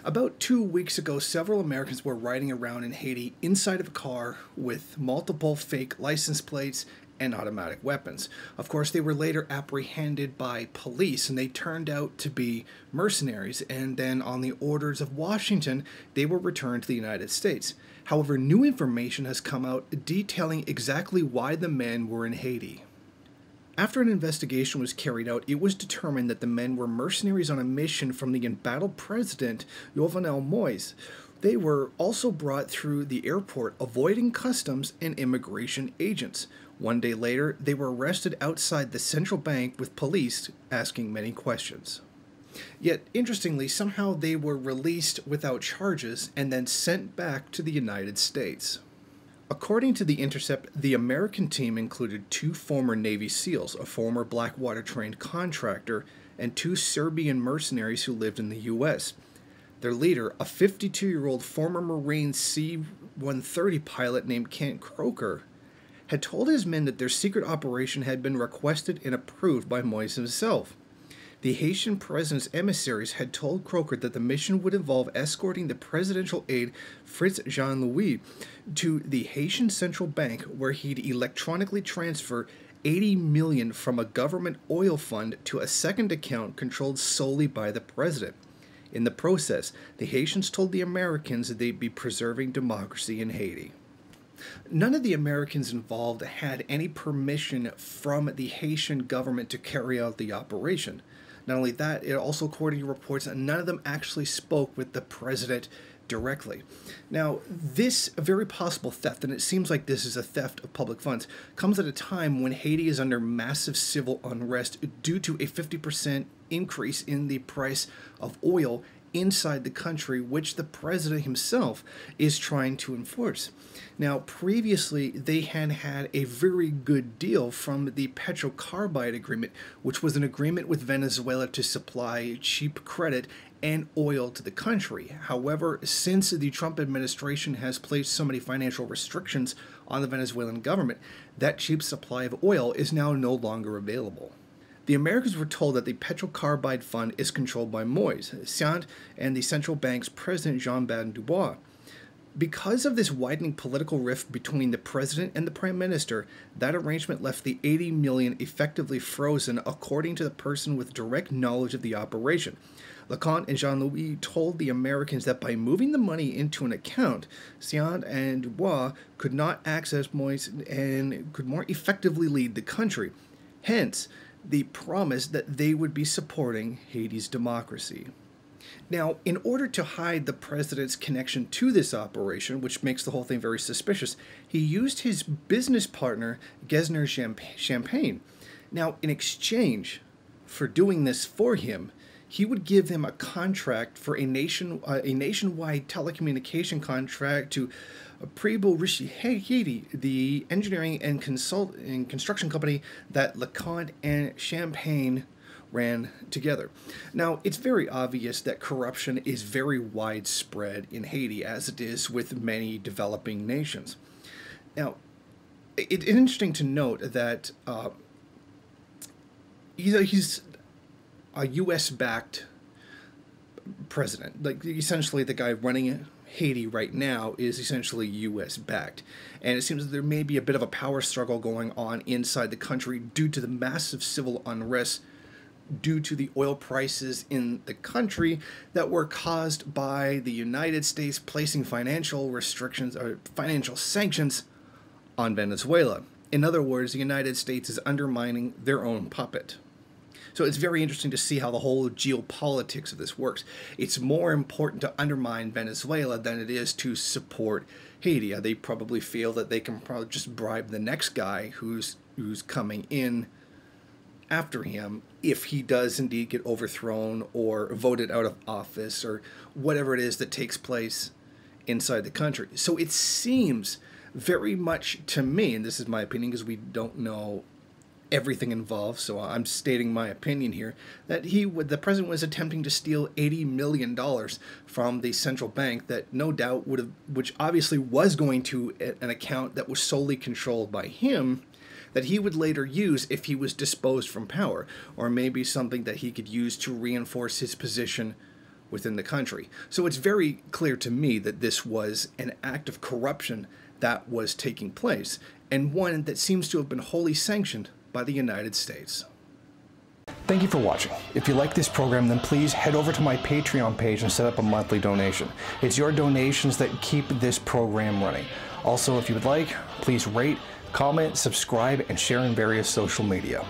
About 2 weeks ago, several Americans were riding around in Haiti inside of a car with multiple fake license plates and automatic weapons. Of course, they were later apprehended by police and they turned out to be mercenaries, and then on the orders of Washington, they were returned to the United States. However, new information has come out detailing exactly why the men were in Haiti. After an investigation was carried out, it was determined that the men were mercenaries on a mission from the embattled president, Jovenel Moise. They were also brought through the airport, avoiding customs and immigration agents. One day later, they were arrested outside the central bank with police asking many questions. Yet, interestingly, somehow they were released without charges and then sent back to the United States. According to The Intercept, the American team included 2 former Navy SEALs, a former Blackwater-trained contractor, and 2 Serbian mercenaries who lived in the U.S. Their leader, a 52-year-old former Marine C-130 pilot named Kent Croker, had told his men that their secret operation had been requested and approved by Moise himself. The Haitian president's emissaries had told Croker that the mission would involve escorting the presidential aide Fritz Jean-Louis to the Haitian Central Bank, where he'd electronically transfer $80 million from a government oil fund to a second account controlled solely by the president. In the process, the Haitians told the Americans that they'd be preserving democracy in Haiti. None of the Americans involved had any permission from the Haitian government to carry out the operation. Not only that, it also, according to reports, none of them actually spoke with the president directly. Now, this very possible theft, and it seems like this is a theft of public funds, comes at a time when Haiti is under massive civil unrest due to a 50% increase in the price of oil inside the country, which the president himself is trying to enforce. Now, previously, they had had a very good deal from the petrocarbide agreement, which was an agreement with Venezuela to supply cheap credit and oil to the country. However, since the Trump administration has placed so many financial restrictions on the Venezuelan government, that cheap supply of oil is now no longer available. The Americans were told that the petrocarbide fund is controlled by Moise, Saint, and the central bank's president Jean-Baptiste Dubois. Because of this widening political rift between the president and the prime minister, that arrangement left the $80 million effectively frozen, according to the person with direct knowledge of the operation. Leconte and Jean-Louis told the Americans that by moving the money into an account, Saint and Dubois could not access Moise and could more effectively lead the country. Hence, the promise that they would be supporting Haiti's democracy. Now, in order to hide the president's connection to this operation, which makes the whole thing very suspicious, he used his business partner, Gesner Champagne. Now, in exchange for doing this for him, he would give him a contract for a nationwide telecommunication contract to Prebo Rishi Haiti, the engineering and construction company that Leconte and Champagne ran together. Now, it's very obvious that corruption is very widespread in Haiti, as it is with many developing nations. Now, it's interesting to note that he's a U.S.-backed president. Like, essentially, the guy running Haiti right now is essentially U.S.-backed. And it seems that there may be a bit of a power struggle going on inside the country due to the massive civil unrest due to the oil prices in the country that were caused by the United States placing financial restrictions or financial sanctions on Venezuela. In other words, the United States is undermining their own puppet. So it's very interesting to see how the whole geopolitics of this works. It's more important to undermine Venezuela than it is to support Haiti. They probably feel that they can probably just bribe the next guy who's coming in after him if he does indeed get overthrown or voted out of office or whatever it is that takes place inside the country. So it seems very much to me, and this is my opinion because we don't know everything involved, so I'm stating my opinion here, that the president was attempting to steal $80 million from the central bank that no doubt would have, which obviously was going to an account that was solely controlled by him, that he would later use if he was disposed from power, or maybe something that he could use to reinforce his position within the country. So it's very clear to me that this was an act of corruption that was taking place, and one that seems to have been wholly sanctioned by the United States. Thank you for watching. If you like this program, then please head over to my Patreon page and set up a monthly donation. It's your donations that keep this program running. Also, if you would like, please rate, comment, subscribe, and share in various social media.